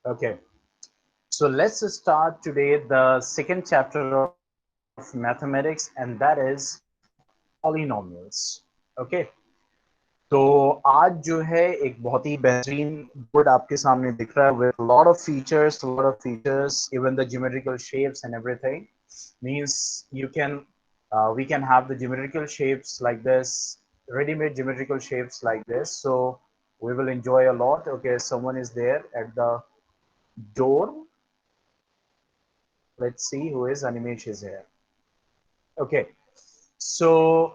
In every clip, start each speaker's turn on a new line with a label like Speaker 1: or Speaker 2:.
Speaker 1: Okay, so let's start today the second chapter of mathematics, and that is polynomials. Okay, तो आज जो है एक बहुत ही बेहतरीन बोर्ड आपके सामने दिख रहा है with lot of features, even the geometrical shapes and everything. Means you can we can have the geometrical shapes like this, ready-made geometrical shapes like this. So we will enjoy a lot. Okay, someone is there at the door. Let's see who is. Animesh is here. Okay, so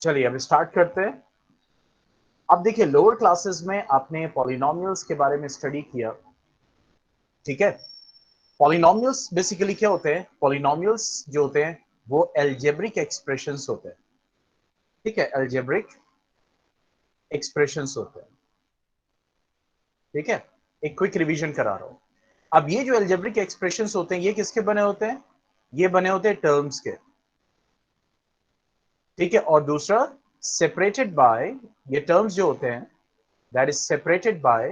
Speaker 1: चलिए अब start करते हैं. अब देखिए lower classes में आपने polynomials के बारे में स्टडी किया. ठीक है, पॉलिनोमियल्स बेसिकली क्या होते हैं? पॉलिनोमियल्स जो होते हैं वो एल्जेब्रिक एक्सप्रेशंस होते हैं. ठीक है, एल्जेब्रिक एक्सप्रेशंस होते हैं. ठीक है, एक क्विक रिवीजन करा रहा हूं. अब ये जो एल्जेब्रिक एक्सप्रेशंस होते हैं ये किसके बने होते हैं? ये बने होते हैं टर्म्स के. ठीक है, और दूसरा सेपरेटेड बाय, ये टर्म्स जो होते हैं that is separated by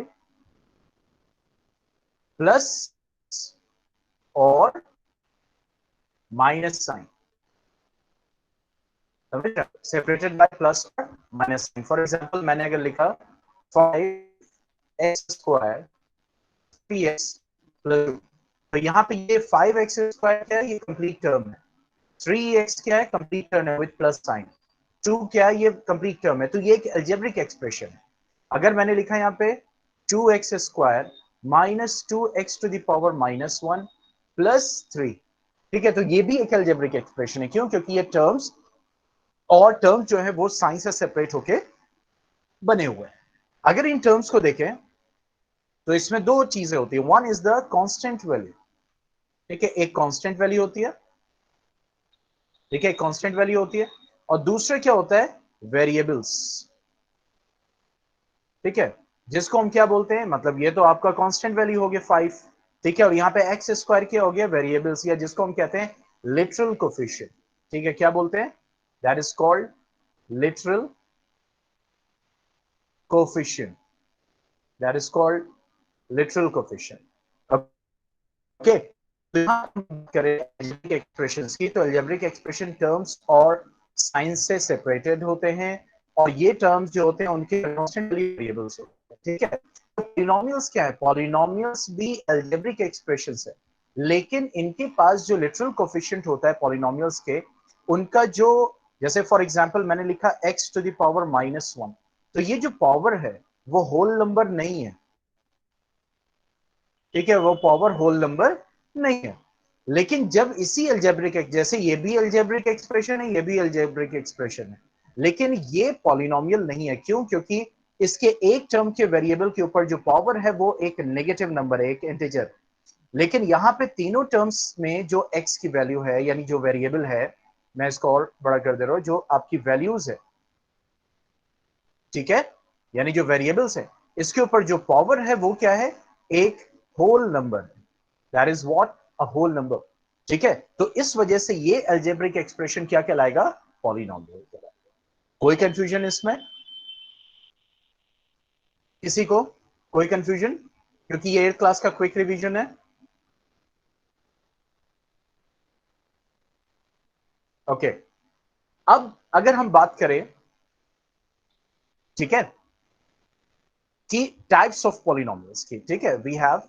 Speaker 1: plus और minus sign. Separated by plus और माइनस साइन. फॉर एग्जांपल मैंने अगर लिखा 5x² पी एक्स प्लस 2, तो यहाँ पे ये 5x² क्या है? ये कंप्लीट टर्म है. 3x क्या है? कंप्लीट टर्म है विद प्लस साइन. 2 क्या है? ये कंप्लीट टर्म है. तो ये एक एल्जेब्रिक एक्सप्रेशन है. अगर मैंने लिखा यहाँ पे 2x² minus 2x to the power minus 1 plus 3, ठीक है, तो ये भी एक एल्जेब्रिक एक्सप्रेशन है. क्यों? क्योंकि ये टर्म्स और टर्म जो है वो साइन से सेपरेट होके बने हुए हैं. अगर इन टर्म्स को देखें तो इसमें दो चीजें होती है. One is the constant value. ठीक है, एक कांस्टेंट वैल्यू होती है. ठीक है, कांस्टेंट वैल्यू होती है. और दूसरा क्या होता है? वेरिएबल्स. ठीक है, जिसको हम क्या बोलते हैं? मतलब ये तो आपका कांस्टेंट वैल्यू हो गया 5. ठीक है, और यहाँ पे x² क्या हो गया? वेरिएबल्स, या जिसको हम कहते हैं लिटरल कोफिशिएंट. ठीक है, क्या बोलते हैं? That is called literal coefficient. That is called literal coefficient. Okay, तो यहाँ हम बात करें एल्जेब्रिक एक्सप्रेशंस की, तो एल्जेब्रिक एक्सप्रेशन टर्म्स और साइंस से सेपरेटेड होते हैं, और ये टर्म्स जो होते हैं उनके कांस्टेंट वेरिएबल्स होते हैं. ठीक है, तो पॉलिनोमियल्स क्या है? पॉलिनोमियल्स भी एल्जेब्रिक एक्सप्रेशंस है, लेकिन इनके पास जो लिटरल कोफिशिएंट होता है पॉलिनोमियल्स के, उनका जो, जैसे फॉर एग्जांपल मैंने लिखा x to the power minus 1, तो ये जो पावर है वो होल नंबर नहीं है. ठीक है, वो पावर होल नंबर नहीं है. लेकिन जब इसी अल्जेब्रिक, जैसे ये भी अल्जेब्रिक एक्सप्रेशन है, ये भी अल्जेब्रिक एक्सप्रेशन है, लेकिन ये पॉलिनोमियल नहीं है. क्यों? क्योंकि इसके एक टर्म के वेरिएबल के ऊपर जो पावर है वो एक नेगेटिव नंबर है, एक इंटीजर. लेकिन यहां पे तीनों टर्म्स में जो x की वैल्यू है, यानी जो वेरिएबल है, मैं इसको और बड़ा कर दे रहा हूं, जो आपकी वैल्यूज है, ठीक है, यानी जो वेरिएबल्स है, इसके ऊपर जो पावर है वो क्या है? एक whole number. That is what? A whole number. ठीक है, तो इस वजह से ये अल्जेब्रिक एक्सप्रेशन क्या कहलाएगा? पॉलिनोमियल कहलाएगा. कोई कंफ्यूजन इसमें? किसी को कोई कंफ्यूजन? क्योंकि ये 8th क्लास का क्विक रिवीजन है. ओके, अब अगर हम बात करें, ठीक है, कि टाइप्स ऑफ पॉलिनोमियल्स की, ठीक है, we have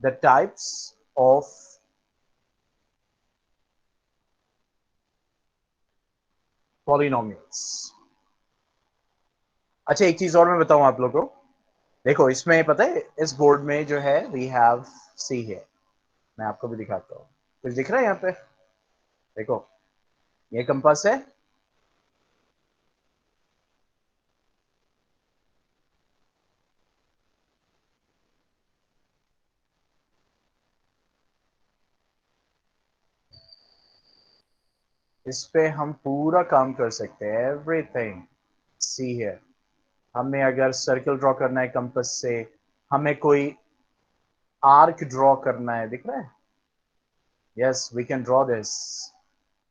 Speaker 1: the types of polynomials. अच्छा, एक चीज और मैं बताऊं आप लोगों को. देखो इसमें पता है, इस बोर्ड में जो है वी हैव, सी है, मैं आपको भी दिखाता हूं. कुछ दिख रहा है यहाँ पे? देखो, ये कंपास है. इस पे हम पूरा काम कर सकते हैं, एवरीथिंग. सी है, हमें अगर सर्कल ड्रॉ करना है कंपास से, हमें कोई आर्क ड्रॉ करना है, दिख रहा है? Yes, we can draw this.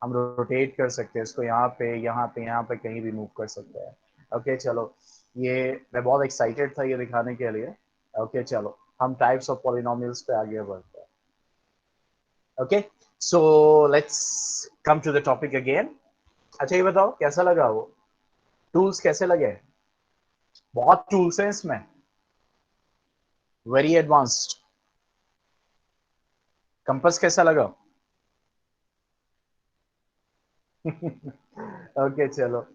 Speaker 1: हम रोटेट कर सकते हैं इसको, यहाँ पे यहाँ पे यहाँ पे कहीं भी मूव कर सकते हैं. ओके चलो, ये मैं बहुत एक्साइटेड था ये दिखाने के लिए. ओके चलो, हम टाइप्स ऑफ पॉलिनोमियल्स पे आगे बढ़ते हैं. Okay, so let's come to the topic again. अच्छा ये बताओ कैसा लगा वो टूल्स, कैसे लगे? बहुत टूल्स हैं इसमें, वेरी एडवांस्ड. कंपास कैसा लगा? ओके चलो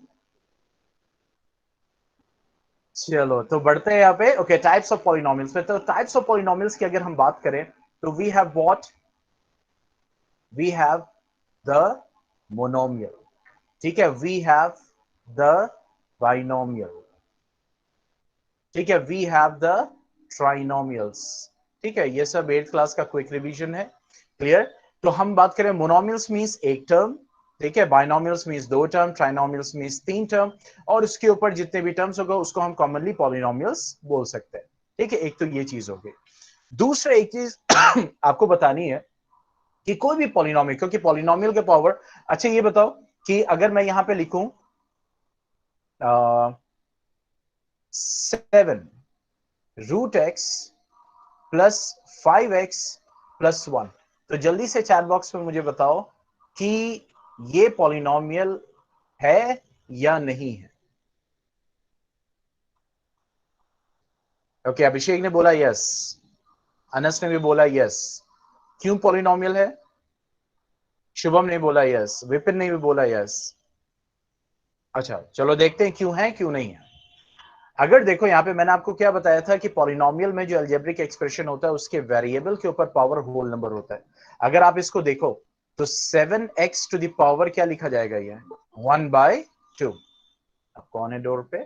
Speaker 1: चलो तो बढ़ते हैं यहाँ पे. ओके, टाइप्स ऑफ पॉलिनोमियल्स पे. तो टाइप्स ऑफ पॉलिनोमियल्स की अगर हम बात करें तो we have what, we have the monomial, ठीक है, वी हैव द बाइनोमियल, ठीक है, वी हैव द ट्राइनोमियल्स. ठीक है, ये सब 8th क्लास का क्विक रिवीजन है. क्लियर? तो हम बात करें मोनोमियल्स मींस एक टर्म, ठीक है, बाइनोमियल्स मींस दो टर्म, ट्राइनोमियल्स मींस तीन टर्म, और उसके ऊपर जितने भी टर्म्स होगा उसको हम कॉमनली पॉलिनोमियल्स बोल सकते हैं. ठीक है, एक तो ये चीज होगी. दूसरा एक चीज आपको बतानी है कि कोई भी पॉलिनोमियल, क्योंकि पॉलिनोमियल के पावर, अच्छा ये बताओ कि अगर मैं यहां पे लिखूं 7 √x प्लस 5x प्लस 1, तो जल्दी से चैट बॉक्स में मुझे बताओ कि ये पॉलिनोमियल है या नहीं है. ओके, अभिषेक ने बोला यस, अनस ने भी बोला यस. क्यों पॉलिनोमियल है? शुभम ने बोला यस, विपिन ने भी बोला यस. अच्छा चलो देखते हैं क्यों है क्यों नहीं है. अगर देखो यहाँ पे मैंने आपको क्या बताया था कि पॉलिनोमियल में जो अलजेब्रिक एक्सप्रेशन होता है उसके वेरिएबल के ऊपर पावर होल नंबर होता है. अगर आप इसको देखो तो 7x टू द पावर क्या लिखा जाएगा, ये 1/2. अब कौन है डोर पे?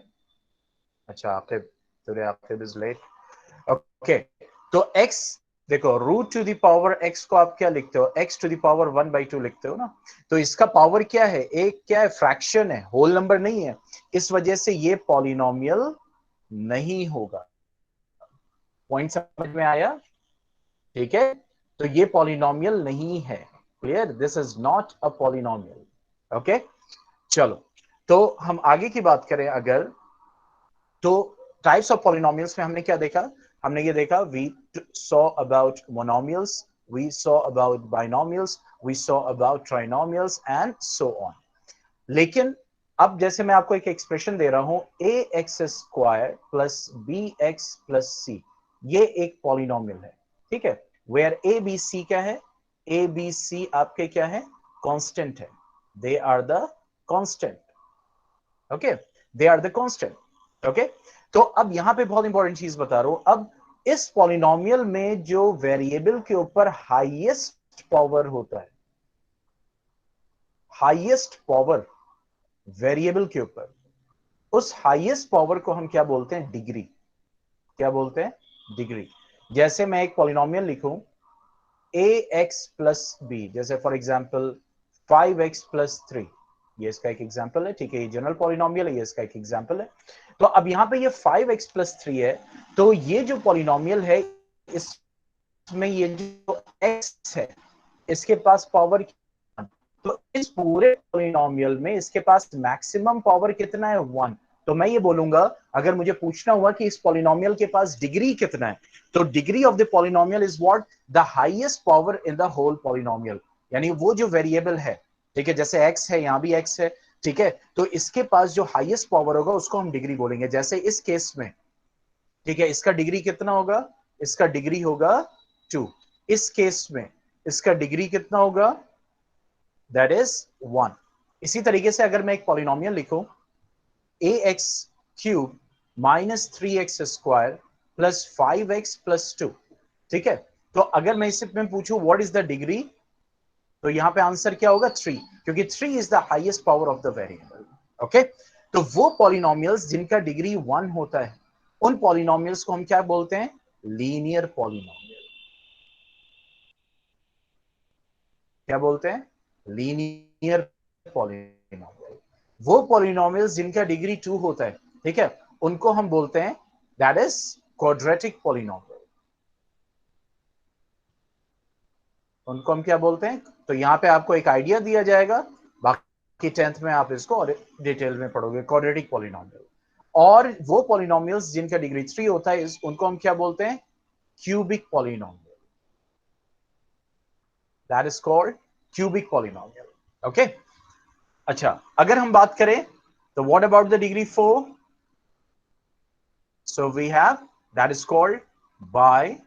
Speaker 1: अच्छा आपके, टुडे आपके इज लेट. ओके, तो x, देखो root to the power x को आप क्या लिखते हो, x टू द पावर 1/2 लिखते हो ना. तो इसका पावर क्या है, एक क्या है, फ्रैक्शन है, होल नंबर नहीं है. इस वजह से ये पॉलिनोमियल नहीं होगा. पॉइंट समझ में आया? ठीक है, तो ये पॉलिनोमियल नहीं है. Clear? This is not a polynomial. Okay, चलो तो हम आगे की बात करें अगर, तो टाइप्स ऑफ पॉलिनोमियल्स में हमने क्या देखा, हमने ये देखा we saw about monomials, we saw about binomials, we saw about trinomials and so on. लेकिन अब जैसे मैं आपको एक एक्सप्रेशन दे रहा हूं A x square plus B x plus C, ये एक पॉलिनोमियल है. ठीक है, वेयर ए बी सी क्या है, ए बी सी आपके क्या है, कांस्टेंट है. They are the constant. Okay, they are the constant. Okay, तो अब यहां पे बहुत इंपॉर्टेंट चीज बता रहा हूं. अब इस पॉलिनोमियल में जो वेरिएबल के ऊपर हाईएस्ट पावर होता है, हाईएस्ट पावर वेरिएबल के ऊपर, उस हाईएस्ट पावर को हम क्या बोलते हैं, डिग्री. क्या बोलते हैं, डिग्री. जैसे मैं एक पॉलिनोमियल लिखूं ए एक्स प्लस बी, जैसे फॉर एग्जाम्पल 5x+3, ये इसका एक एग्जाम्पल है. ठीक है, ये जनरल पॉलिनोमियल है, ये इसका एक एग्जाम्पल है. तो अब यहां पे ये 5x+3 है, तो ये जो पॉलिनोमियल है इसमें ये जो x है इसके पास पावर, तो इस पूरे पॉलिनोमियल में इसके पास मैक्सिमम पावर कितना है, 1. तो मैं ये बोलूंगा, अगर मुझे पूछना हुआ कि इस पॉलिनोमियल के पास डिग्री कितना है, तो degree of the polynomial is what, the highest power in the whole polynomial. यानी वो जो वेरिएबल है, ठीक है, जैसे x है, यहां भी x है, ठीक है, तो इसके पास जो हाईएस्ट पावर होगा उसको हम डिग्री बोलेंगे. जैसे इस केस में, ठीक है, इसका डिग्री कितना होगा, इसका डिग्री होगा 2. इस केस में इसका डिग्री कितना होगा, दैट इज 1. इसी तरीके से अगर मैं एक पॉलिनोमियल लिखूं ax³ -3x² प्लस 5x+2, ठीक है, तो अगर मैं इससे में पूछूं व्हाट इज द डिग्री, तो यहां पे आंसर क्या होगा, 3, क्योंकि 3 is the highest power of the variable. Okay, तो वो पॉलिनोमियल्स जिनका डिग्री 1 होता है उन पॉलिनोमियल्स को हम क्या बोलते हैं, लीनियर पॉलिनोमियल. क्या बोलते हैं, लीनियर पॉलिनोमियल. वो पॉलिनोमियल्स जिनका डिग्री 2 होता है, ठीक है, उनको हम बोलते हैं दैट इज क्वाड्रेटिक पॉलिनोमियल. उनको हम क्या बोलते हैं, तो यहां पे आपको एक आइडिया दिया जाएगा, बाकी 10th में आप इसको और डिटेल में पढ़ोगे, क्वाड्रेटिक पॉलिनोमियल. और वो पॉलिनोमियल्स जिनका डिग्री 3 होता है उनको हम क्या बोलते हैं, cubic polynomial. That is called cubic polynomial. Okay. अच्छा, अगर हम बात करें तो what about the degree 4? So we have, that is called bi-quadratic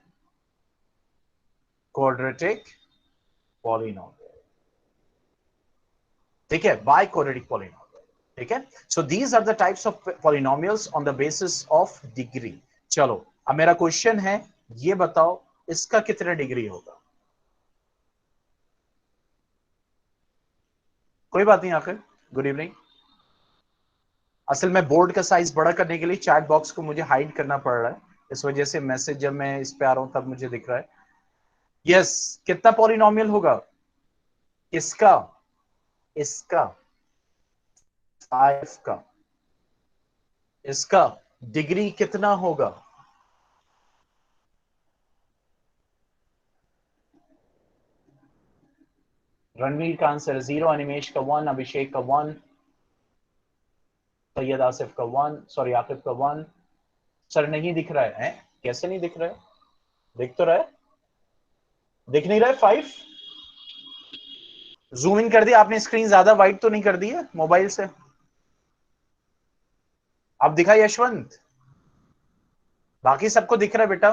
Speaker 1: polynomial. ठीक है, bi-quadratic polynomial. ठीक है, so these are the types of polynomials on the basis of degree. चलो, अब मेरा क्वेश्चन है, ये बताओ इसका कितना डिग्री होगा? कोई बात नहीं आखिर, गुड इवनिंग। असल में बोर्ड का साइज बड़ा करने के लिए चैट बॉक्स को मुझे हाइड करना पड़ रहा है, इस वजह से मैसेज जब मैं इस पे आ रहा हूं तब मुझे दिख रहा है। यस, कितना पॉलिनोमियल होगा इसका? इसका 5 का। इसका डिग्री कितना होगा? रणवीर का आंसर 0, अनिमेश का 1, अभिषेक का 1, सैयद आसिफ का 1, सॉरी आकिब का 1। सर नहीं दिख रहा है, कैसे नहीं दिख रहा है? दिख तो रहा है, दिख नहीं रहा है 5। जूम इन कर दिया आपने, स्क्रीन ज्यादा वाइड तो नहीं कर दी है मोबाइल से? अब दिखा यशवंत? बाकी सबको दिख रहा है बेटा?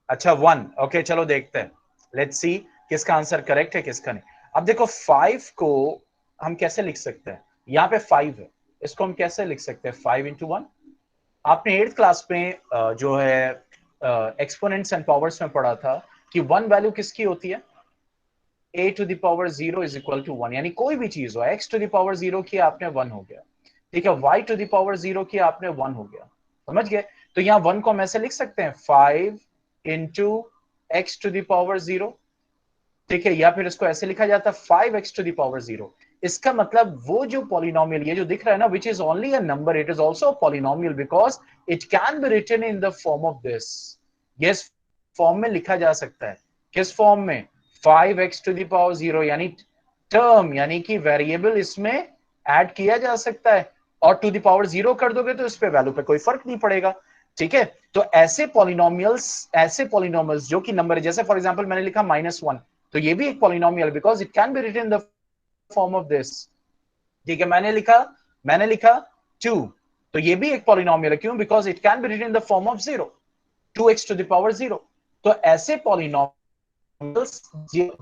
Speaker 1: अच्छा 1, ओके चलो देखते हैं, लेट्स सी किसका आंसर करेक्ट है किसका नहीं। अब देखो 5 को हम कैसे लिख सकते हैं, यहाँ पे 5 है, इसको हम कैसे लिख सकते हैं? 5 into 1। आपने 8th क्लास में जो है एक्सपोनेंट्स एंड पावर्स में पढ़ा था कि 1 वैल्यू किसकी होती है? a to the power 0 is equal to 1, यानी कोई भी चीज हो, x to the power 0 किया आपने 1 हो गया, ठीक है, y to the power 0 किया आपने 1 हो गया, समझ गए? तो यहाँ 1 को हम ऐसे लिख सकते हैं 5 into x to the power 0, ठीक है, या फिर इसको ऐसे लिखा जाता है 5x to the power 0। इसका मतलब वो जो पॉलिनोमियल ये जो दिख रहा है ना, which is only a number, it is also polynomial because it can be written in the form of this. ये फॉर्म में लिखा जा सकता है, किस फॉर्म में? 5x to the power 0, यानी टर्म यानी कि वेरिएबल इसमें ऐड किया जा सकता है, और टू द पावर 0 कर दोगे तो इस पे वैल्यू पे कोई फर्क नहीं पड़ेगा, ठीक है। तो ऐसे पॉलिनोमियल्स जो कि नंबर है, जैसे फॉर एग्जांपल मैंने लिखा -1, तो ये भी एक polynomial because it can be written in the form of this, ठीक है। मैंने लिखा 2, तो ये भी एक पॉलिनोमियल है, क्यों? Because it can be written in the form of 0, 2x to the power 0। तो ऐसे पॉलिनोमियल्स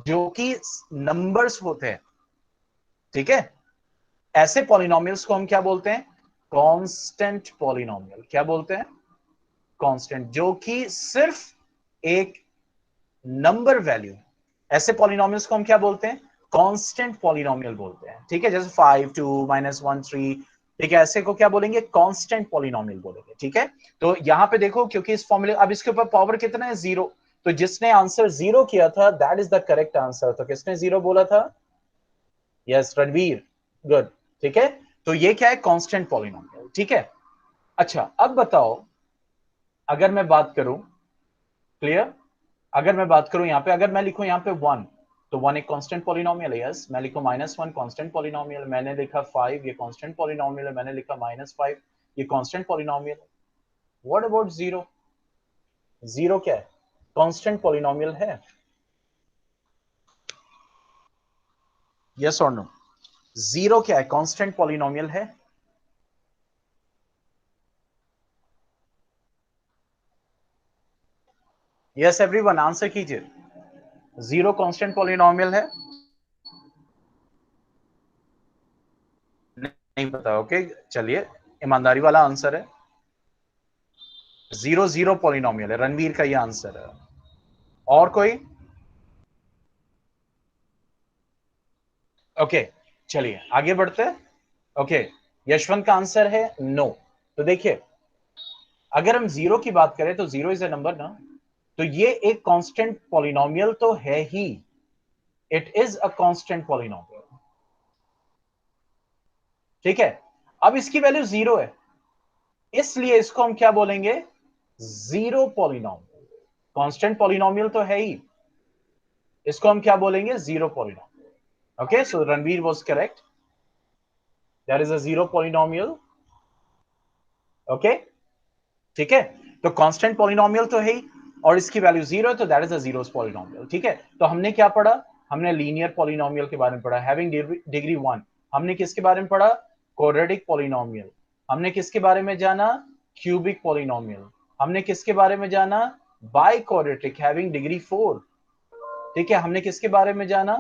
Speaker 1: जो कि नंबर्स होते हैं, ठीक है, ऐसे पॉलिनोमियल्स को हम क्या बोलते हैं? Constant polynomial. क्या बोलते हैं? कांस्टेंट, जो कि सिर्फ एक नंबर वैल्यू, ऐसे पॉलिनोमियल्स को हम क्या बोलते हैं? कांस्टेंट पॉलिनोमियल बोलते हैं, ठीक है। जैसे 5 2 -1 3, ठीक है, ऐसे को क्या बोलेंगे? कांस्टेंट पॉलिनोमियल बोलेंगे, ठीक है। तो यहां पे देखो, क्योंकि इस फॉर्मूले, अब इसके ऊपर पावर कितना है? 0, तो जिसने आंसर 0 किया था that is the correct answer. तो किसने 0 बोला था? यस, रणवीर, गुड, ठीक है। तो ये क्या है? कांस्टेंट पॉलिनोमियल, ठीक है। अच्छा, अब बताओ, अगर मैं बात करूं, क्लियर, अगर मैं बात करूं यहां पे, अगर मैं लिखूं यहां पे 1, तो 1 एक कांस्टेंट पॉलिनोमियल है, यस। मैं लिखूं -1, कांस्टेंट पॉलिनोमियल। मैंने लिखा 5, ये कांस्टेंट पॉलिनोमियल है। मैंने लिखा -5, ये कांस्टेंट पॉलिनोमियल है। What about 0? 0 क्या है? कांस्टेंट पॉलिनोमियल है, यस और नो? 0 क्या है? कांस्टेंट पॉलिनोमियल है। यस एवरीवन, आंसर कीजिए। 0 कांस्टेंट पॉलिनोमियल है? नहीं पता, ओके, चलिए, ईमानदारी वाला आंसर है, 0 0 पॉलिनोमियल है। रणवीर का ये आंसर है। और कोई? ओके, चलिए आगे बढ़ते हैं। ओके, यशवंत का आंसर है नो। तो देखिए, अगर हम 0 की बात करें तो 0 इज ए नंबर ना, तो ये एक कांस्टेंट पॉलिनोमियल तो है ही, it is a constant polynomial, ठीक है। अब इसकी वैल्यू 0 है, इसलिए इसको हम क्या बोलेंगे? 0 पॉलिनोमियल। कांस्टेंट पॉलिनोमियल तो है ही, इसको हम क्या बोलेंगे? 0 polynomial. Okay, so Ranveer was correct, that is a 0 polynomial, okay, ठीक है। तो कांस्टेंट पॉलिनोमियल तो है ही, और इसकी वैल्यू 0 है तो that is a zeros polynomial. ठीक है, तो हमने क्या पढ़ा, हमने लीनियर पॉलिनोमियल के बारे में पढ़ा, हैविंग डिग्री 1। हमने किसके बारे में पढ़ा, क्वाड्रेटिक पॉलिनोमियल। हमने किसके बारे में जाना, क्यूबिक पॉलिनोमियल। हमने किसके बारे में जाना, बाई क्वाड्रेटिक हैविंग डिग्री 4। ठीक है, हमने किसके बारे में जाना,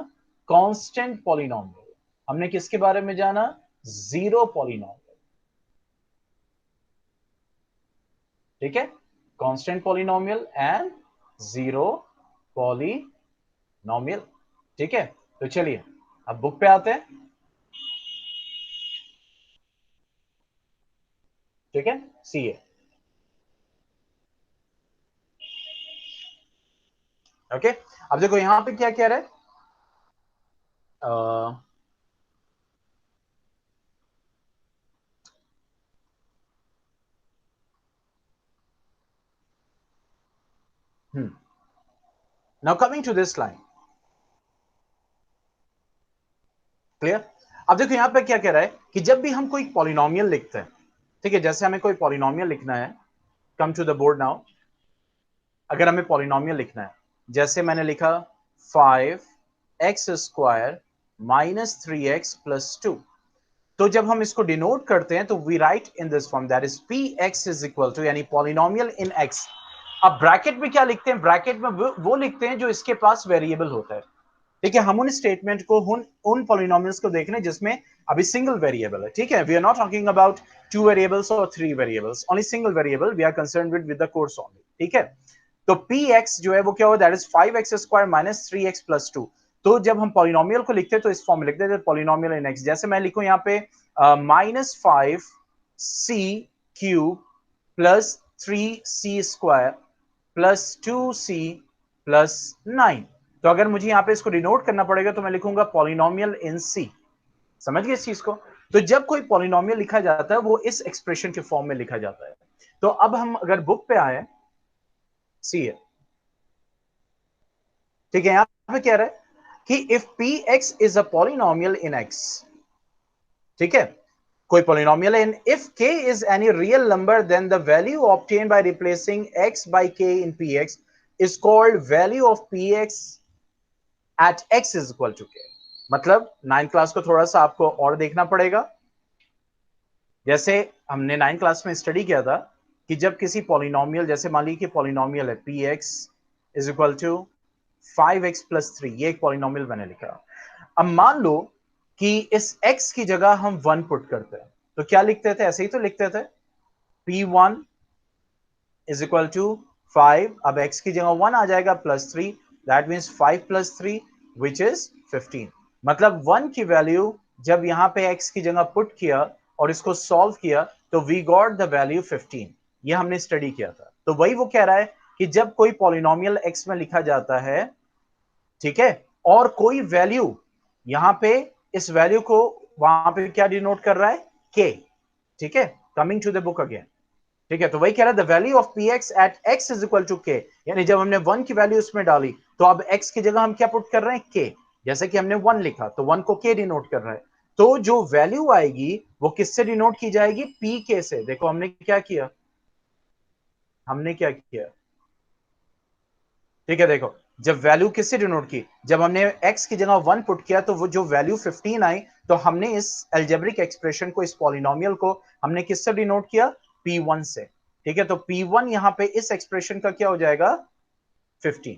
Speaker 1: कांस्टेंट पॉलिनोमियल। हमने किसके बारे में जाना, जीरो पॉलिनोमियल। ठीक है, constant polynomial and zero polynomial. ठीक है, तो चलिए अब बुक पे आते हैं। ठीक है, सी ए। ओके, अब देखो यहां पे क्या कह रहा है, now coming to this line, clear. अब देखो यहां पे क्या कह रहा है कि जब भी हम कोई पॉलिनोमियल लिखते हैं, ठीक है, जैसे हमें कोई पॉलिनोमियल लिखना है, come to the board now. अगर हमें पॉलिनोमियल लिखना है, जैसे मैंने लिखा 5x² माइनस 3x+2, तो जब हम इसको डिनोट करते हैं तो we write in this form, that is px is equal to, यानी पॉलिनोमियल इन x। अब ब्रैकेट में क्या लिखते हैं, ब्रैकेट में वो लिखते हैं जो इसके पास वेरिएबल होता है। ठीक है, हम उन स्टेटमेंट को उन पॉलिनोमियल्स को देख रहे हैं जिसमें अभी सिंगल वेरिएबल है। ठीक है, we are not talking about 2 variables और 3 variables, only single variable we are concerned with the course only. ठीक है, तो px जो है वो क्या होगा, that is 5x² minus 3x+2। तो जब हम पॉलिनोमियल को लिखते हैं तो इस फॉर्म में लिखते हैं, पॉलिनोमियल इन x। जैसे मैं लिखूं यहाँ पे -5c³ plus 3c² plus 2c+9। तो अगर मुझे यहां पे इसको डिनोट करना पड़ेगा तो मैं लिखूंगा पॉलिनोमियल इन सी। समझ गए इस चीज को। तो जब कोई पॉलिनोमियल लिखा जाता है वो इस एक्सप्रेशन के फॉर्म में लिखा जाता है। तो अब हम अगर बुक पे आए, सी है, ठीक है, यहां पे कह रहा है कि if p x is a polynomial in x, ठीक है, कोई पॉलिनोमियल है, if k is any real number then the value obtain by replacing x by k in px is called value of px at x is equal to k। मतलब 9th class को थोड़ा सा आपको और देखना पड़ेगा। जैसे हमने 9th क्लास में स्टडी किया था कि जब किसी पॉलिनोमियल, जैसे मान लीजिए कि पॉलिनोमियल है px is equal to 5x+3, ये एक पॉलिनोमियल मैंने लिखा। अब मान लो कि इस x की जगह हम 1 पुट करते हैं, तो क्या लिखते थे, ऐसे ही तो लिखते थे, p1 इज इक्वल टू 5। अब x की जगह 1 आ जाएगा +3, दैट मींस 5+3 विच इज 15। मतलब 1 की वैल्यू जब यहां पे x की जगह पुट किया और इसको सॉल्व किया तो वी गॉट द वैल्यू 15। ये हमने स्टडी किया था। तो वही वो कह रहा है कि जब कोई पॉलिनोमियल x में लिखा जाता है, ठीक है, और कोई वैल्यू यहां पे, इस वैल्यू को वहां पे क्या डिनोट कर रहा है, k। ठीक है, coming to the book again. ठीक है, तो वही कह रहा है the value of p x at x is equal to k, यानी जब हमने 1 की वैल्यू उसमें डाली तो अब x की जगह हम क्या पुट कर रहे हैं, k। जैसे कि हमने 1 लिखा तो 1 को k डिनोट कर रहा है, तो जो वैल्यू आएगी वो किससे डिनोट की जाएगी, पी के से। देखो हमने क्या किया, हमने क्या किया, ठीक है, देखो जब वैल्यू किससे डिनोट की, जब हमने x की जगह 1 पुट किया तो वो जो वैल्यू 15 आई, तो हमने इस एल्जेब्रिक एक्सप्रेशन को, इस पॉलिनोमियल को हमने किससे डिनोट किया, p1 से। ठीक है, तो p1 यहां पे इस एक्सप्रेशन का क्या हो जाएगा, 15।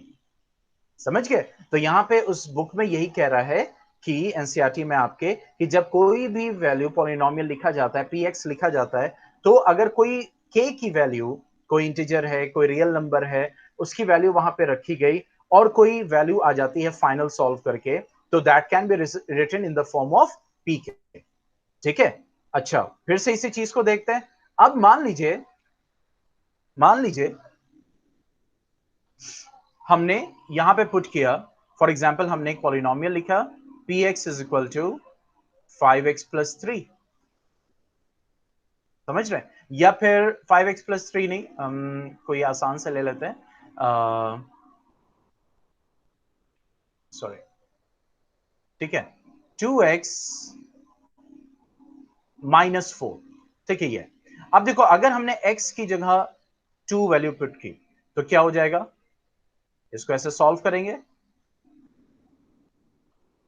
Speaker 1: समझ गए। तो यहां पे उस बुक में यही कह रहा है कि एनसीईआरटी में आपके, कि जब कोई भी वैल्यू पॉलिनोमियल लिखा जाता है, px लिखा जाता है, तो अगर कोई k की वैल्यू, कोई इंटीजर है, कोई रियल नंबर है, उसकी वैल्यू वहां पे रखी गई और कोई वैल्यू आ जाती है फाइनल सॉल्व करके, तो that can be written in the form of pk। ठीक है, अच्छा फिर से इसी चीज को देखते हैं। अब मान लीजिए हमने यहां पे पुट किया, फॉर एग्जाम्पल हमने एक पॉलिनोमियल लिखा px is equal to 5x+3, समझ रहे हैं, या फिर 5x+3 नहीं, हम कोई आसान से ले लेते हैं, सॉरी, ठीक है, 2x-4। ठीक है, ये अब देखो अगर हमने x की जगह 2 वैल्यू पुट की तो क्या हो जाएगा, इसको ऐसे सॉल्व करेंगे,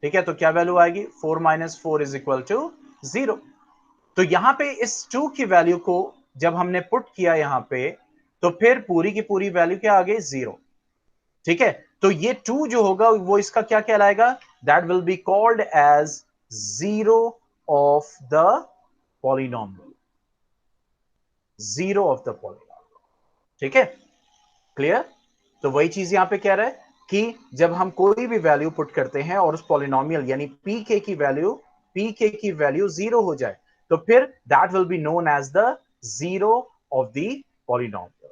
Speaker 1: ठीक है, तो क्या वैल्यू आएगी, 4 - 4 = 0। तो यहां पे इस 2 की वैल्यू को जब हमने पुट किया यहां पे, तो फिर पूरी की पूरी वैल्यू क्या आ गई, 0। ठीक है, तो ये 2 जो होगा वो इसका क्या कहलाएगा, that will be called as zero of the polynomial, zero of the polynomial. ठीक है, क्लियर। तो वही चीज यहां पे कह रहा है कि जब हम कोई भी वैल्यू पुट करते हैं और उस पॉलिनॉमियल यानी पी के की वैल्यू 0 हो जाए, तो फिर that will be known as the zero of the polynomial.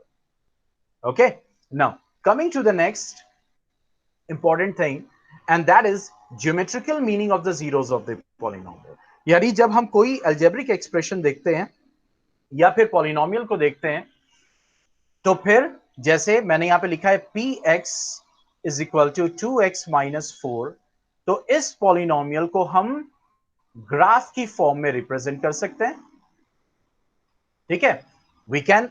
Speaker 1: Okay, now coming to the next important thing, and that is geometrical meaning of the zeros of the polynomial। यानी जब हम कोई algebraic expression देखते हैं या फिर polynomial को देखते हैं, तो फिर जैसे मैंने यहां पे लिखा है px = 2x - 4, तो इस पॉलिनॉमियल को हम ग्राफ की फॉर्म में रिप्रेजेंट कर सकते हैं। ठीक है, we can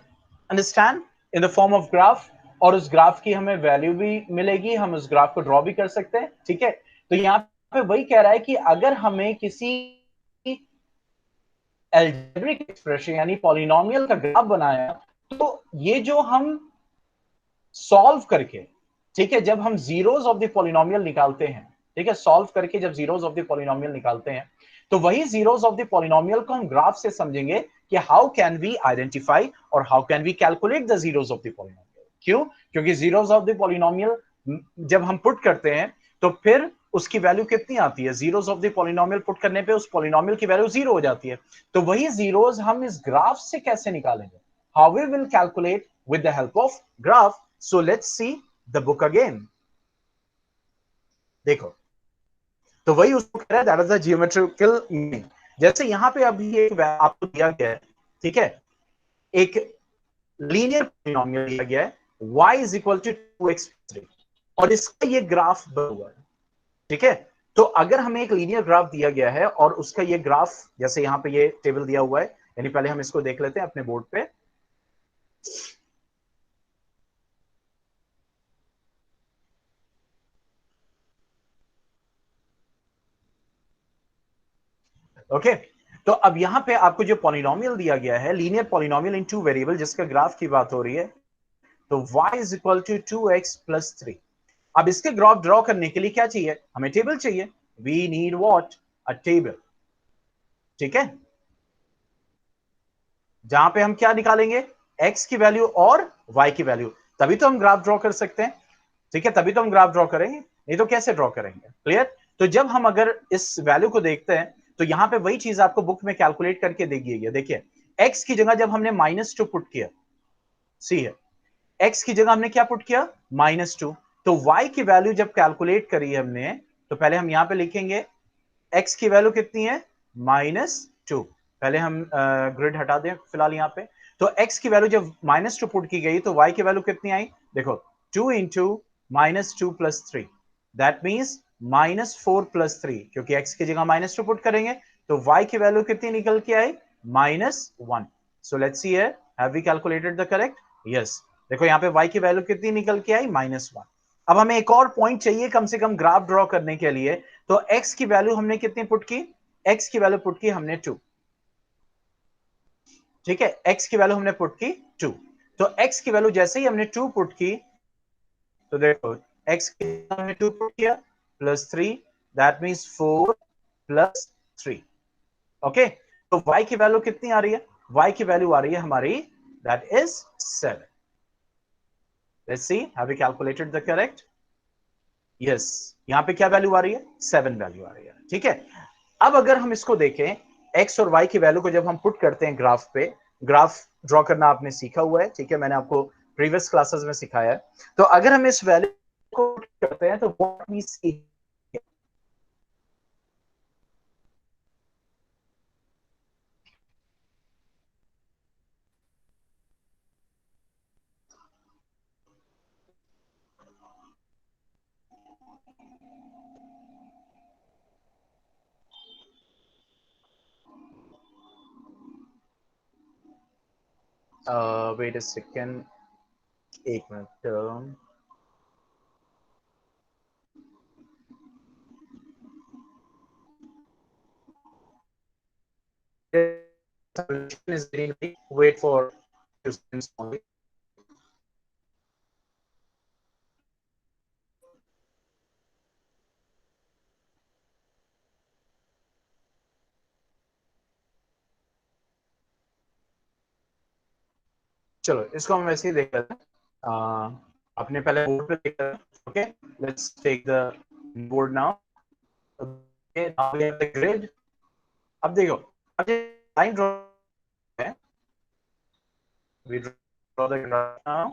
Speaker 1: understand in the form of graph, और उस ग्राफ की हमें वैल्यू भी मिलेगी, हम उस ग्राफ को ड्रॉ भी कर सकते हैं। ठीक है, तो यहां पे वही कह रहा है कि अगर हमें किसी एल्जेब्रिक एक्सप्रेशन यानी पॉलिनॉमियल का ग्राफ बनाया, तो ये जो हम सॉल्व करके, ठीक है, जब हम जीरोस ऑफ द पॉलिनोमियल निकालते हैं, ठीक है, सॉल्व करके जब जीरोस ऑफ द पॉलिनोमियल निकालते हैं, तो वही जीरोस ऑफ द पॉलिनोमियल को हम ग्राफ से समझेंगे कि हाउ कैन वी आइडेंटिफाई और how can we calculate the zeros of the polynomial. क्यों, क्योंकि जीरोस ऑफ द पॉलिनोमियल जब हम पुट करते हैं, तो फिर उसकी वैल्यू कितनी आती है, zeros of the polynomial put करने पे उस पॉलिनोमियल की वैल्यू 0 हो जाती है। तो वही जीरोस हम इस ग्राफ से कैसे निकालेंगे, how we will calculate with the help of graph। So let's see the book again। देखो, तो वही उसको कह रहा है that is the geometrical meaning. जैसे यहां पे अभी एक आपको दिया गया है, ठीक है, एक लीनियर पॉलिनोमियल दिया गया है y = 2x3, और इसका ये ग्राफ बना हुआ है। ठीक है, तो अगर हमें एक लीनियर ग्राफ दिया गया है और उसका ये ग्राफ, जैसे यहां पे ये टेबल दिया हुआ है, यानी पहले हम इसको देख लेते हैं अपने बोर्ड पे। ओके, तो अब यहां पे आपको जो पॉलिनोमियल दिया गया है, लीनियर पॉलिनोमियल इन टू वेरिएबल, जिसका ग्राफ की बात हो रही है, तो y = 2x + 3। अब इसके ग्राफ ड्रॉ करने के लिए क्या चाहिए, हमें टेबल चाहिए। We need what, a table. ठीक है, जहां पे हम क्या निकालेंगे, x की वैल्यू और y की वैल्यू, तभी तो हम ग्राफ ड्रॉ कर सकते हैं। ठीक है, तभी तो हम ग्राफ ड्रॉ करेंगे, नहीं तो कैसे ड्रॉ करेंगे। क्लियर। तो जब हम अगर इस वैल्यू को देखते हैं, तो यहां पे वही चीज आपको बुक में कैलकुलेट करके देखिए, देखिए x की जगह जब हमने -2 पुट किया, सी है, x की जगह हमने क्या पुट किया, -2, तो y की वैल्यू जब कैलकुलेट करी हमने, तो पहले हम यहां पे लिखेंगे x की वैल्यू कितनी है, -2। पहले हम ग्रिड हटा दें फिलहाल यहां पे। तो x की वैल्यू जब -2 पुट की गई, तो y की वैल्यू कितनी आई, देखो 2 × -2 + 3, दैट मींस -4 + 3, क्योंकि x की जगह -2 पुट करेंगे, तो y की वैल्यू कितनी निकल के आई, -1। So let's see here, have we calculated the correct, yes. देखो यहां पे y की वैल्यू कितनी निकल के आई, -1। अब हमें एक और पॉइंट चाहिए कम से कम ग्राफ ड्रॉ करने के लिए, तो x की वैल्यू हमने कितनी पुट की, x की वैल्यू पुट की हमने 2। ठीक है, x की वैल्यू हमने पुट की 2। तो x की वैल्यू जैसे ही हमने 2 पुट की, तो देखो x की हमने 2 पुट किया, +3, दैट मींस 4 + 3। ओके, तो y की वैल्यू कितनी आ रही है, y की वैल्यू आ रही है हमारी, that is 7। Let's see, have we calculated the correct, yes. यहां पे क्या वैल्यू आ रही है, 7 वैल्यू आ रही है। ठीक है, अब अगर हम इसको देखें, x और y की वैल्यू को जब हम पुट करते हैं ग्राफ पे, ग्राफ ड्रॉ करना आपने सीखा हुआ है, ठीक है, मैंने आपको प्रीवियस क्लासेस में सिखाया है। तो अगर हम इस वैल्यू को पुट करते हैं, तो what we see, wait a second, एक minute, term solution is very light. Wait for 2 seconds only. चलो इसको हम वैसे ही देख लेते हैं। अपने पहले बोर्ड पे देख लेते हैं। Okay, let's take the board now. Okay, now we have the grid. अब देखो, अब ये लाइन ड्रॉ है। We draw the graph now.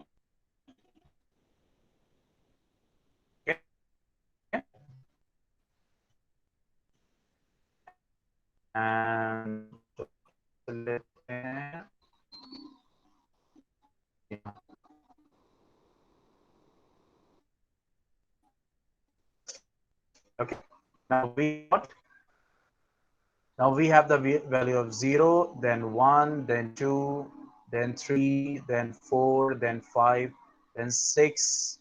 Speaker 1: And लेते हैं okay, now we have the value of 0, then 1, then 2, then 3, then 4, then 5, then 6,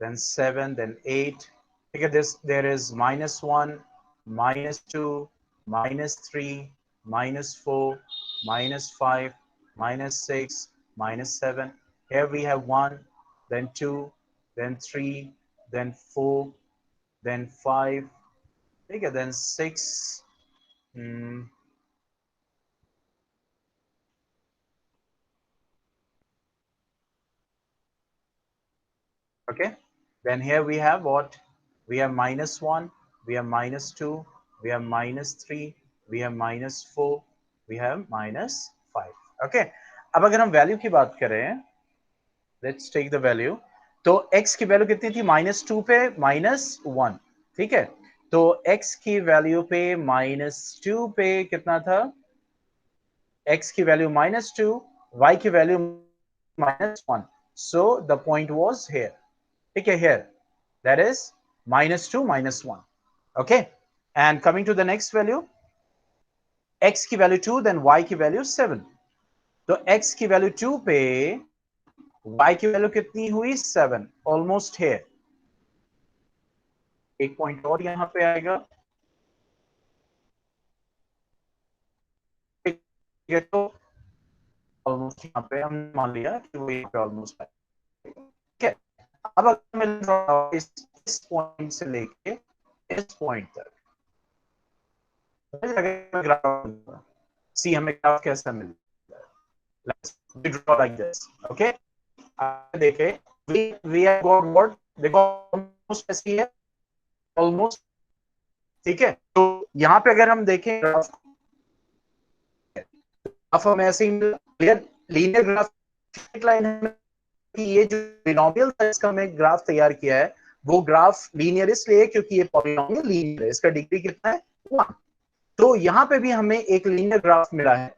Speaker 1: then 7, then 8. Look at this, there is -1, -2, -3, -4, -5, -6, -7. Here we have 1, then 2, then 3, then 4, then 5, okay, then 6. Okay, then here we have what? We have -1, we have -2, we have -3, we have -4, we have -5. Okay, अब अगर हम value की बात करें, let's take the value. तो x की value कितनी थी? -2 पे -1, ठीक है। तो x की वैल्यू पे -2 पे कितना था? x की वैल्यू -2, y की value -1. So the point was here. ठीक है, here that is -2 -1. Okay, and coming to the next value, x की वैल्यू 2, then y की वैल्यू 7. तो x की वैल्यू 2 पे y की वैल्यू कितनी हुई? 7, ऑलमोस्ट here. एक पॉइंट और यहां पे आएगा, ठीक है। तो ऑलमोस्ट यहां पे हम मान लिया कि वो यहां पे ऑलमोस्ट आएगा, ठीक है। अब अगर मैं इस पॉइंट से लेके इस पॉइंट तक सी हमें ग्राफ कैसा मिलता है? Let's draw like this. Okay, देखे we have got what? देखो almost ऐसी है, almost, ठीक है। तो यहाँ पे अगर हम देखें ग्राफ हमें ऐसे ही क्लियर लीनियर ग्राफ लाइन है कि ये जो बिनोमियल था इसका मैं ग्राफ तैयार किया है, वो ग्राफ लीनियर इसलिए क्योंकि ये पॉलिनोमियल लीनियर है, इसका डिग्री कितना है? 1। तो यहाँ पे भी हमें एक लीनियर ग्राफ मिला है,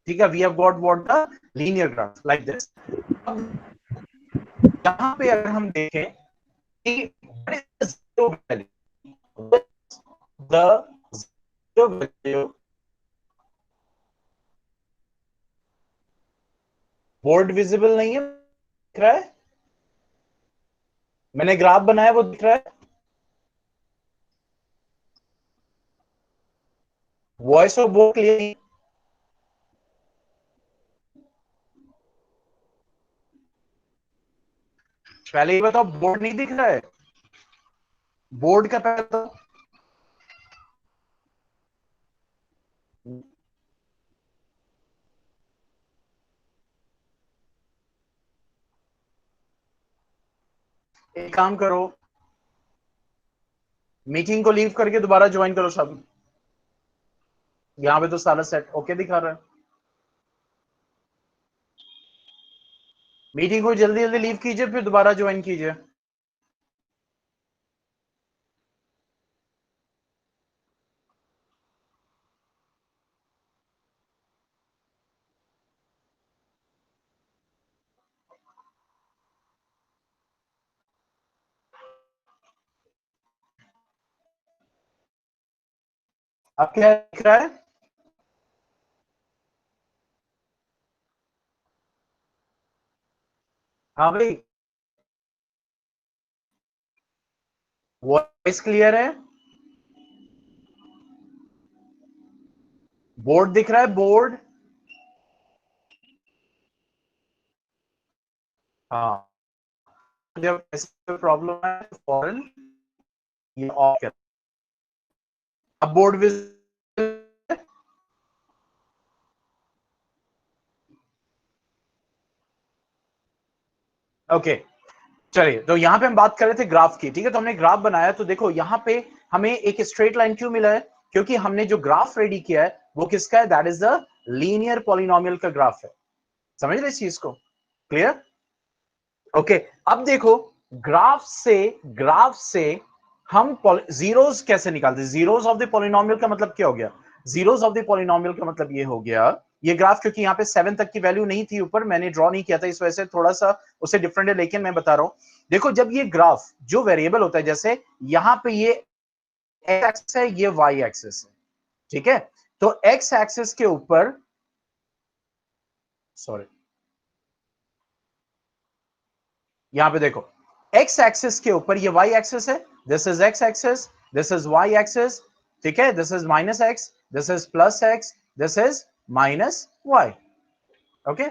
Speaker 1: ठीक है। We have got what? The linear graph like this. यहाँ पे अगर हम देखें कि the value बोर्ड विजिबल नहीं है, दिख रहा है? मैंने ग्राफ बनाया, वो दिख रहा है? वॉइस ऑफ बोर्ड क्लियर नहीं? पहले ये बताओ, बोर्ड नहीं दिख रहा है? बोर्ड का पहले तो एक काम करो, मीटिंग को लीव करके दोबारा ज्वाइन करो सब। यहां पे तो सारा सेट ओके दिखा रहा है। मीटिंग को जल्दी जल्दी लीव कीजिए, फिर दोबारा ज्वाइन कीजिए। अब क्या दिख रहा है? हाँ भाई, वॉइस क्लियर है? बोर्ड दिख रहा है? बोर्ड? हाँ, जब ऐसे प्रॉब्लम है तो फौरन ये ऑफ कर। अब बोर्ड विजिबल? ओके, चलिए, तो यहां पे हम बात कर रहे थे ग्राफ की, ठीक है। तो हमने ग्राफ बनाया, तो देखो यहां पे हमें एक स्ट्रेट लाइन क्यों मिला है? क्योंकि हमने जो ग्राफ रेडी किया है वो किसका है? That is the linear polynomial का ग्राफ है। समझ रहे इस चीज को? क्लियर? ओके, अब देखो, ग्राफ से हम जीरोस कैसे निकालते हैं? जीरोस ऑफ द पॉलिनोमियल का मतलब क्या हो गया? जीरोस ऑफ द पॉलिनोमियल का मतलब ये हो गया, ये ग्राफ, क्योंकि यहाँ पे 7 तक की वैल्यू नहीं थी ऊपर, मैंने ड्रॉ नहीं किया था, इस वजह से थोड़ा सा उसे डिफरेंट है, लेकिन मैं बता रहा हूं। देखो, जब ये ग्राफ जो वेरिएबल होता है, जैसे यहां पे ये एक्स एक्सिस है, ये वाई एक्सिस है, ठीक है। तो एक्स एक्सिस के ऊपर, सॉरी, यहां पे देखो, एक्स एक्सिस के ऊपर ये वाई एक्सिस है, this is x axis, this is y axis, ठीक है। This is minus x, this is plus x, this is minus y. Okay,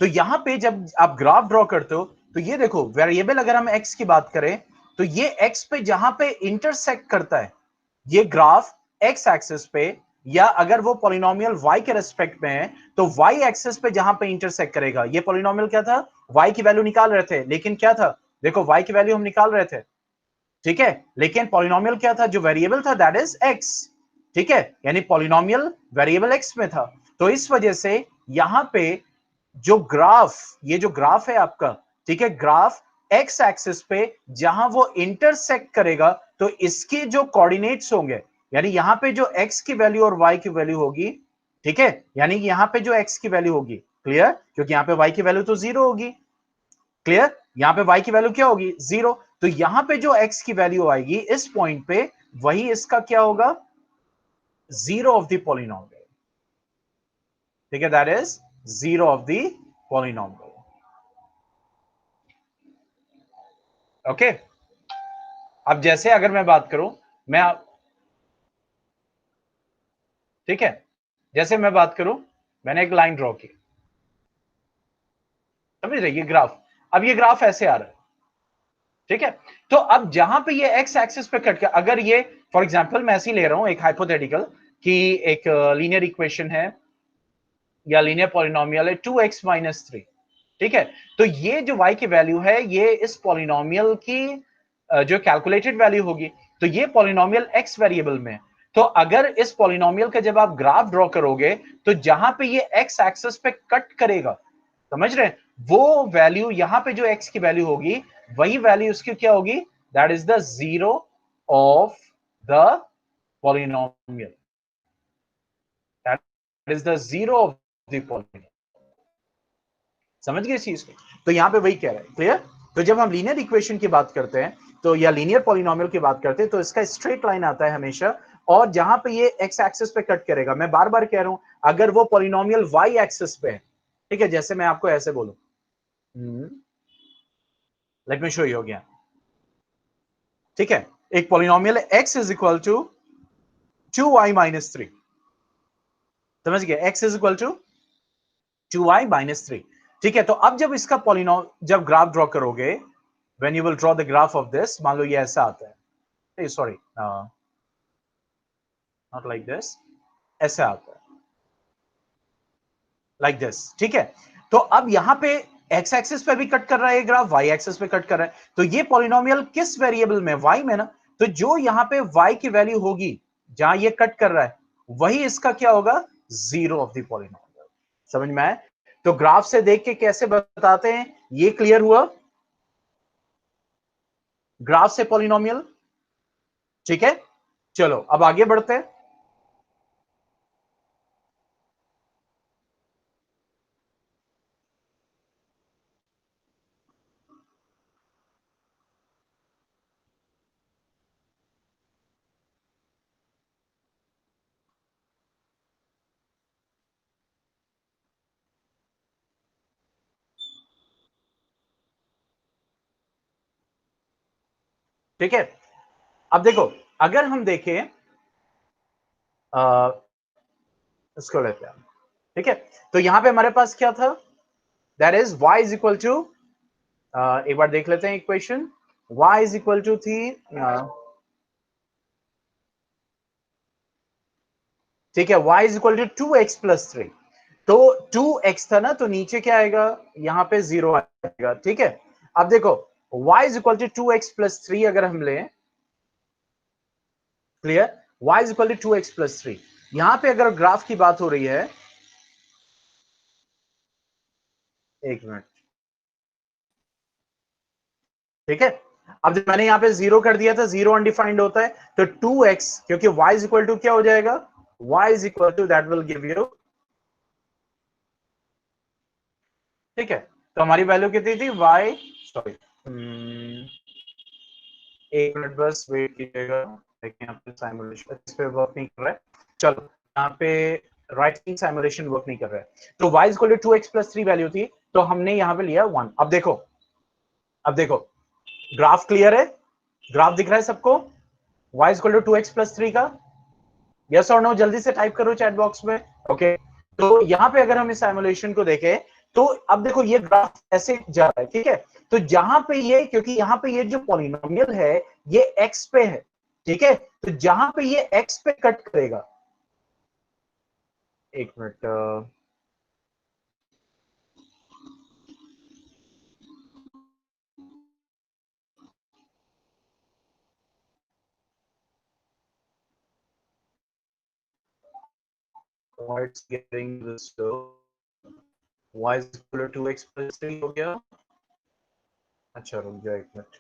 Speaker 1: तो यहां पे जब आप ग्राफ ड्रॉ करते हो, तो ये देखो, वेरिएबल अगर हम एक्स की बात करें, तो ये एक्स पे जहां पे इंटरसेक्ट करता है ये ग्राफ एक्स एक्सिस पे, या अगर वो पॉलिनोमियल y के रेस्पेक्ट में है तो y एक्सिस पे जहां पे इंटरसेक्ट करेगा, ये पॉलिनोमियल क्या था? y की वैल्यू निकाल रहे थे, लेकिन क्या था? देखो, y की वैल्यू हम निकाल रहे थे, ठीक है, लेकिन पॉलिनोमियल क्या था? जो वेरिएबल था दैट इज x, ठीक है, यानी पॉलिनोमियल वेरिएबल x में था। तो इस वजह से यहां पे जो ग्राफ, ये जो ग्राफ है आपका, ठीक है, ग्राफ एक्स एक्सिस पे जहां वो इंटरसेक्ट करेगा, तो इसके जो कोऑर्डिनेट्स होंगे, यानी यहां पे जो एक्स की वैल्यू और वाई की वैल्यू होगी, ठीक है, यानी यहां पे जो एक्स की वैल्यू होगी, क्लियर, क्योंकि यहां पे वाई की वैल्यू तो जीरो होगी, क्लियर, यहां पे y की वैल्यू क्या होगी? जीरो। तो यहां पे जो x की वैल्यू आएगी इस पॉइंट पे, वही इसका क्या होगा? जीरो ऑफ द पॉलिनोमियल, ठीक है, that is zero of the polynomial. Okay, अब जैसे अगर मैं बात करूं, मैं ठीक है, जैसे मैं बात करूं, मैंने एक लाइन ड्रॉ की, समझ रहे, ये ग्राफ, अब ये ग्राफ ऐसे आ रहा है, ठीक है। तो अब जहां पे ये एक्स एक्सिस पे कट कर, अगर ये, फॉर एग्जांपल मैं ऐसे ही ले रहा हूं एक हाइपोथेटिकल, कि एक लीनियर इक्वेशन है या लीनियर पॉलिनोमियल है 2x-3, ठीक है। तो ये जो y की वैल्यू है, ये इस पॉलिनोमियल की जो कैलकुलेटेड वैल्यू होगी, तो ये पॉलिनोमियल x वेरिएबल में। तो अगर इस पॉलिनोमियल का जब आप ग्राफ ड्रॉ करोगे, तो जहां पे ये x एक्सिस पे कट करेगा, समझ रहे हैं, वो वैल्यू, यहां पे जो x की वैल्यू होगी, वही वैल्यू उसकी क्या होगी? That is the zero of the polynomial, that is the zero of the polynomial. समझ गए इस चीज को? तो यहां पे वही कह रहा है, क्लियर। तो जब हम लीनियर इक्वेशन की बात करते हैं, तो या लीनियर पॉलिनोमियल की बात करते हैं, तो इसका स्ट्रेट लाइन आता है हमेशा, और जहां पे ये एक्स एक्सिस पे कट करेगा, मैं बार बार कह रहा हूं, अगर वो पॉलिनोमियल वाई एक्सिस पे है, ठीक है, जैसे मैं आपको ऐसे बोलूं, let me show you again, ठीक है, एक polynomial x is equal to 2y-3, समझ गए, x is equal to 2y-3, ठीक है। तो अब जब इसका पॉलिनोम, जब ग्राफ ड्रॉ करोगे, when you will draw the graph of this, मान लो ये ऐसा आता है, सॉरी, नॉट लाइक दिस, ऐसे आता है, लाइक दिस, ठीक है। तो अब यहां पे एक्स एक्सिस पे भी कट कर रहा है ये ग्राफ, वाई एक्सिस पे कट कर रहा है, तो ये पॉलिनोमियल किस वेरिएबल में? वाई में ना। तो जो यहां पे वाई की वैल्यू होगी, जहां ये कट कर रहा है, वही इसका क्या होगा? Zero of the polynomial. समझ में आया? तो ग्राफ से देख के कैसे बताते हैं, ये क्लियर हुआ? ग्राफ से पॉलिनोमियल, ठीक है। चलो अब आगे बढ़ते हैं। ठीक है, अब देखो अगर हम देखें इसको लेते हैं, ठीक है, तो यहां पे हमारे पास क्या था, that is y is equal to, एक बार देख लेते हैं equation, y is equal to थी, ठीक है, y is equal to 2x plus 3, तो 2x था ना, तो नीचे क्या आएगा, यहां पे 0 आएगा, ठीक है। अब देखो y is equal to 2x plus 3 अगर हम लें, clear, y is equal to 2x plus 3, यहां पे अगर ग्राफ की बात हो रही है, एक मिनट, ठीक है, अब जब मैंने यहां पे 0 कर दिया था, 0 अनडिफाइंड होता है, तो 2x, क्योंकि y इज इक्वल टू क्या हो जाएगा, y is equal to that will give you, ठीक है, तो हमारी वैल्यू कितनी थी, y, सॉरी, एक मिनट बस वेट कीजिएगा, देखिए यहाँ पे साइमुलेशन इस पे वर्क नहीं कर रहा है, चलो यहाँ पे राइटिंग साइमुलेशन वर्क नहीं कर रहा है, तो y equal to 2x plus 3 value थी, तो हमने यहाँ पे लिया 1। अब देखो ग्राफ क्लियर है, ग्राफ दिख रहा है सबको, y equal to 2x plus 3 का, यस और नो जल्दी से टाइप करो चैट बॉक्स में, ओके। तो यहाँ पे अगर हम इस सिमुलेशन को देखें, तो अब देखो ये ग्राफ ऐसे जा रहा है, ठीक है, तो जहां पे ये, क्योंकि यहाँ पे ये जो पॉलिनोमियल है ये x पे है, ठीक है, तो जहां पे ये x पे कट करेगा, एक minute, it's getting this y is equal to 2x plus 3 हो गया, अच्छा रुक जाओ एक मिनट,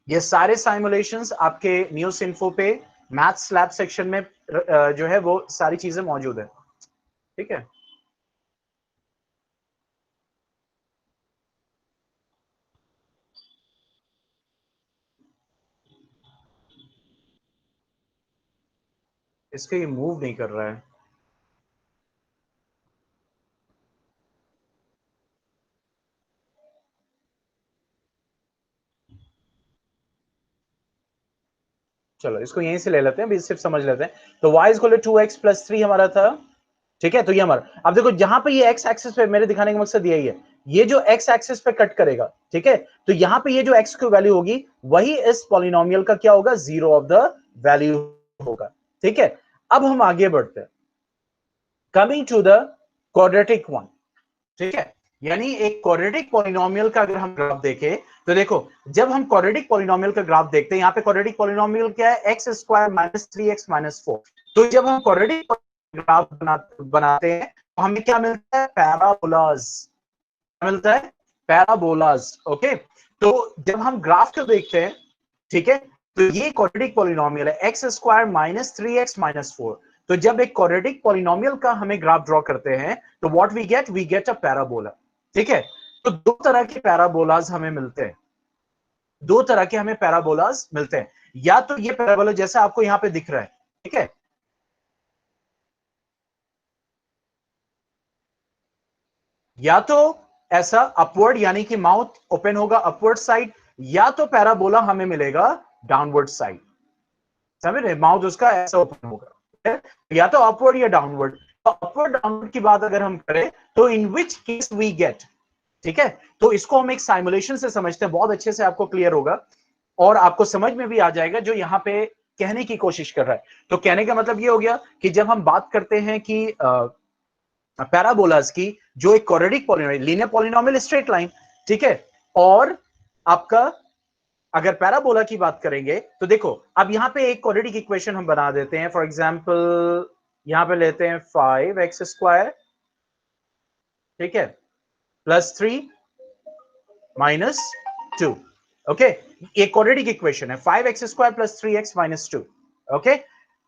Speaker 1: ये सारे साइमुलेशंस आपके न्यूज इन्फो पे मैथ्स लैब सेक्शन में जो है वो सारी चीजें मौजूद है, ठीक है। इसका ये मूव नहीं कर रहा है, चलो इसको यहीं से ले लेते हैं, अभी सिर्फ समझ लेते हैं, तो y equal to 2x plus 3 हमारा था, ठीक है, तो ये हमारा, अब देखो जहां पे ये x एक्सिस पे, मेरे दिखाने का मकसद यही है, ये जो x एक्सिस पे कट करेगा, ठीक है, तो यहां पे ये जो x की वैल्यू होगी वही इस पॉलिनोमियल का क्या होगा, जीरो ऑफ द वैल्यू होगा, ठीक है। अब हम आगे बढ़ते हैं, coming to the quadratic one, ठीक है, यानी एक क्वाड्रेटिक पॉलिनोमियल का अगर हम ग्राफ देखें, तो देखो जब हम क्वाड्रेटिक पॉलिनोमियल का ग्राफ देखते हैं, यहां पे क्वाड्रेटिक पॉलिनोमियल क्या है, x square minus 3x minus 4, तो जब हम क्वाड्रेटिक ग्राफ बनाते हैं तो हमें क्या मिलता है, पैराबोलाज मिलता है, पैराबोलाज, ओके। तो जब हम ग्राफ को देखते हैं, ठीक है, तो ये क्वाड्रेटिक पॉलिनोमियल है, x square minus 3x minus 4, तो जब एक क्वाड्रेटिक पॉलिनोमियल का हमें ग्राफ ड्रॉ करते हैं, तो what we get a parabola, ठीक है। तो दो तरह के पैराबोलाज हमें मिलते हैं, दो तरह के हमें पैराबोलाज मिलते हैं, या तो ये पैराबोला जैसा आपको यहां पे दिख रहा है, ठीक है, या तो ऐसा अपवर्ड, यानी कि माउथ ओपन होगा अपवर्ड साइड, या तो पैराबोला हमें मिलेगा डाउनवर्ड साइड, समझ रहे, माउथ उसका ऐसा ओपन होगा, ठीक है? या तो अपवर्ड या डाउनवर्ड, तो अपवर्ड डाउनवर्ड की बात अगर हम करें, तो इन विच केस वी गेट, ठीक है, तो इसको हम एक साइमुलेशन से समझते हैं, बहुत अच्छे से आपको क्लियर होगा और आपको समझ में भी आ जाएगा जो यहां पे कहने की कोशिश कर रहा है। तो कहने का मतलब ये हो गया कि जब हम बात करते हैं कि पैराबोलास की, जो एक quadratic polynomial, linear polynomial straight line, ठीक है, और आपका अगर पैराबोला की बात करेंगे, तो देखो अब यहां पे एक क्वाड्रेटिक इक्वेशन हम बना देते हैं, फॉर एग्जांपल यहां पे लेते हैं 5x स्क्वायर, ठीक है, प्लस 3 माइनस 2, ओके, एक क्वाड्रेटिक इक्वेशन है 5x square plus 3x minus 2, okay,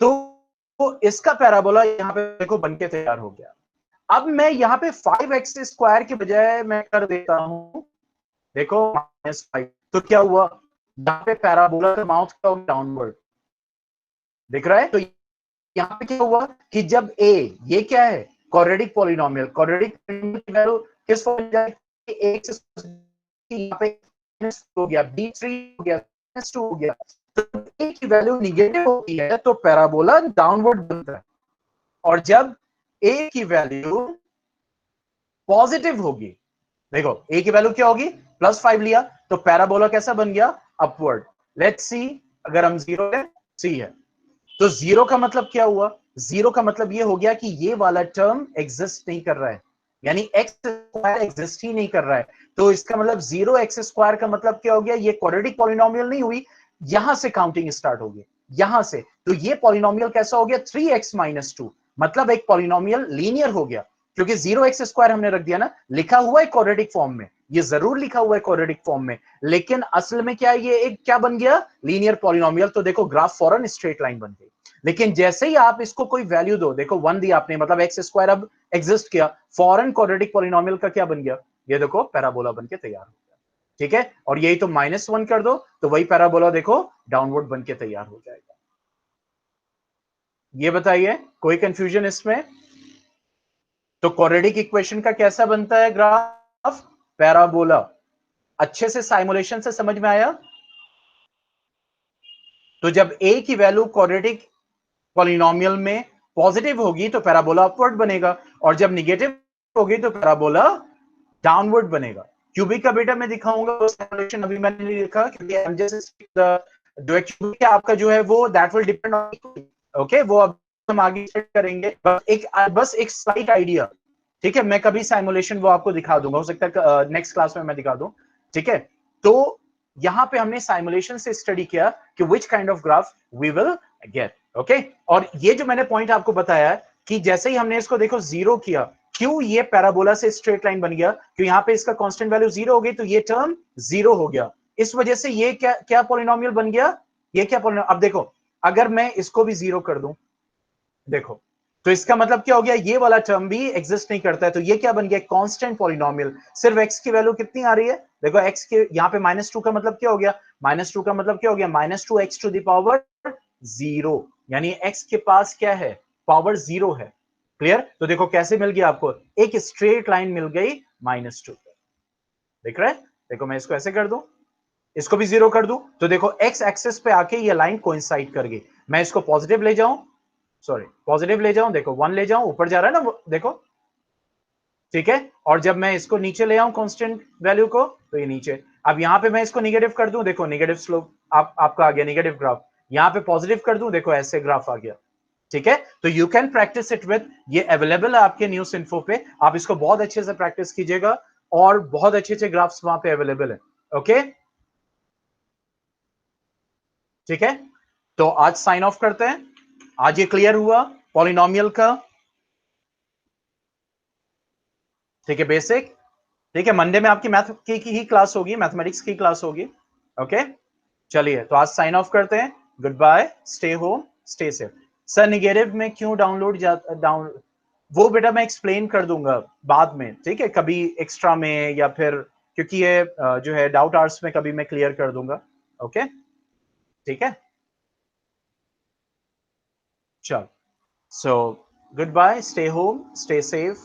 Speaker 1: तो इसका पैराबोला यहां पे देखो बनके तैयार हो गया। अब मैं यहां पे 5x स्क्वायर की बजाय मैं कर देता हूं, देखो -5, तो क्या हुआ, यहां पे पैराबोला का माउथ क्या होगा, डाउनवर्ड, दिख रहा है, तो यहां पे क्या हुआ कि जब a, ये क्या है, क्वाड्रेटिक पॉलिनोमियल, क्वाड्रेटिक पॉलिनोमियल की वैल्यू किस फॉर्म में जाएगी, एक से यहाँ पे हो गया, b3 हो गया, -2 हो गया। तो a की वैल्यू निगेटिव होती है तो पैराबोला डाउनवर्ड बनता है, और जब a की वैल्यू पॉजिटिव होगी, देखो a की वैल्यू क्या होगी, +5 लिया तो पैराबोला कैसा बन गया, अपवर्ड। लेट्स सी, अगर हम 0 है, सी है, तो 0 का मतलब क्या हुआ, 0 का मतलब ये हो गया कि ये वाला टर्म एग्जिस्ट नहीं कर रहा है, यानी एक्स स्क्वायर एग्जिस्ट ही नहीं कर रहा है। तो इसका मतलब 0x² का मतलब क्या हो गया, ये क्वाड्रेटिक पॉलिनोमियल नहीं हुई, यहां से काउंटिंग स्टार्ट होगी, यहां से। तो ये पॉलिनोमियल कैसा हो गया, 3x-2, मतलब एक पॉलिनोमियल लीनियर हो गया, क्योंकि 0x² हमने रख दिया ना, लिखा हुआ है क्वाड्रेटिक फॉर्म में, ये जरूर लिखा हुआ है क्वाड्रेटिक फॉर्म में, लेकिन असल में क्या, ये एक क्या बन गया, लीनियर पॉलिनोमियल। तो देखो ग्राफ फौरन स्ट्रेट लाइन बन गई। लेकिन जैसे ही आप इसको कोई वैल्यू दो, देखो 1 दिया आपने, मतलब x² अब एग्जिस्ट किया, फॉरन क्वाड्रेटिक पॉलिनोमियल का क्या बन गया, ये देखो पैराबोला बन के तैयार हो गया, ठीक है। और यही तो -1 कर दो तो वही पैराबोला देखो डाउनवर्ड बन के तैयार हो जाएगा। ये बताइए कोई कंफ्यूजन इसमें। तो क्वाड्रेटिक इक्वेशन का कैसा बनता है ग्राफ, पैराबोला। अच्छे से साइमुलेशन से समझ में आया। तो जब a की वैल्यू क्वाड्रेटिक पॉलिनोमियल में पॉजिटिव होगी तो पैराबोला अपवर्ड बनेगा, और जब निगेटिव होगी तो पैराबोला डाउनवर्ड बनेगा। क्यूबिक का बेटा मैं दिखाऊंगा, वो सिमुलेशन अभी मैंने नहीं लिखा क्योंकि I'm just जो क्यूबिक है आपका जो है वो that will depend on, okay, वो अब हम आगे सेट करेंगे। बस एक स्लाइट आइडिया, ठीक है, मैं कभी सिमुलेशन वो आपको दिखा दूंगा, हो सकता है नेक्स्ट क्लास में मैं दिखा दूं, ठीक है। तो यहां पे हमने सिमुलेशन से स्टडी किया कि which kind of graph we will get, okay. और ये जो मैंने पॉइंट आपको बताया है कि जैसे ही हमने इसको देखो जीरो किया, क्यों ये पैराबोला से स्ट्रेट लाइन बन गया, क्यों यहां पे इसका कांस्टेंट वैल्यू 0 हो गई तो ये टर्म 0 हो गया, इस वजह से ये क्या क्या पॉलिनोमियल बन गया, ये क्या पॉलिनोमियल। अब देखो अगर मैं इसको भी 0 कर दूं, देखो तो इसका मतलब क्या हो गया, ये वाला टर्म भी एग्जिस्ट नहीं करता है, तो ये क्या बन गया, कांस्टेंट पॉलिनोमियल। सिर्फ x की वैल्यू कितनी आ रही है, देखो x के यहां पे -2 का मतलब क्या हो गया, -2 का मतलब क्या हो गया, -2x⁻0, यानी x के पास क्या है, पावर 0 है। क्लियर। तो देखो कैसे मिल गया आपको, एक स्ट्रेट लाइन मिल गई -2 पे, देख रहे हैं। देखो मैं इसको ऐसे कर दूं, इसको भी 0 कर दूं, तो देखो x एक्सिस पे आके ये लाइन कोइंसाइड कर गई। मैं इसको पॉजिटिव ले जाऊं, सॉरी पॉजिटिव ले जाऊं, देखो 1 ले जाऊं, ऊपर जा रहा है ना देखो, ठीक है। और जब मैं इसको नीचे ले आऊं कांस्टेंट वैल्यू को, तो ये नीचे। अब यहां पे मैं इसको निगेटिव कर दूं, देखो निगेटिव स्लोप आपका आ गया, निगेटिव ग्राफ। यहां पे पॉजिटिव कर दूं, देखो ऐसे ग्राफ आ गया, ठीक है। तो you can practice it with, ये अवेलेबल है आपके न्यूज इन्फो पे, आप इसको बहुत अच्छे से प्रैक्टिस कीजिएगा, और बहुत अच्छे अच्छे ग्राफ्स वहां पे अवेलेबल है, ओके, ठीक है। तो आज साइन ऑफ करते हैं, आज ये क्लियर हुआ पॉलिनोमियल का, ठीक है, बेसिक, ठीक है। मंडे में आपकी मैथ की ही क्लास होगी, मैथमेटिक्स की क्लास होगी, ओके। चलिए तो आज साइन ऑफ करते हैं, good bye, stay home, stay safe. Sir negative में क्यों डाउन, वो बेटा मैं एक्सप्लेन कर दूंगा बाद में, ठीक है, कभी एक्स्ट्रा में, या फिर क्योंकि ये जो है डाउट आवर्स में कभी मैं क्लियर कर दूंगा, ओके, ठीक है। चल, so good bye, stay home, stay safe,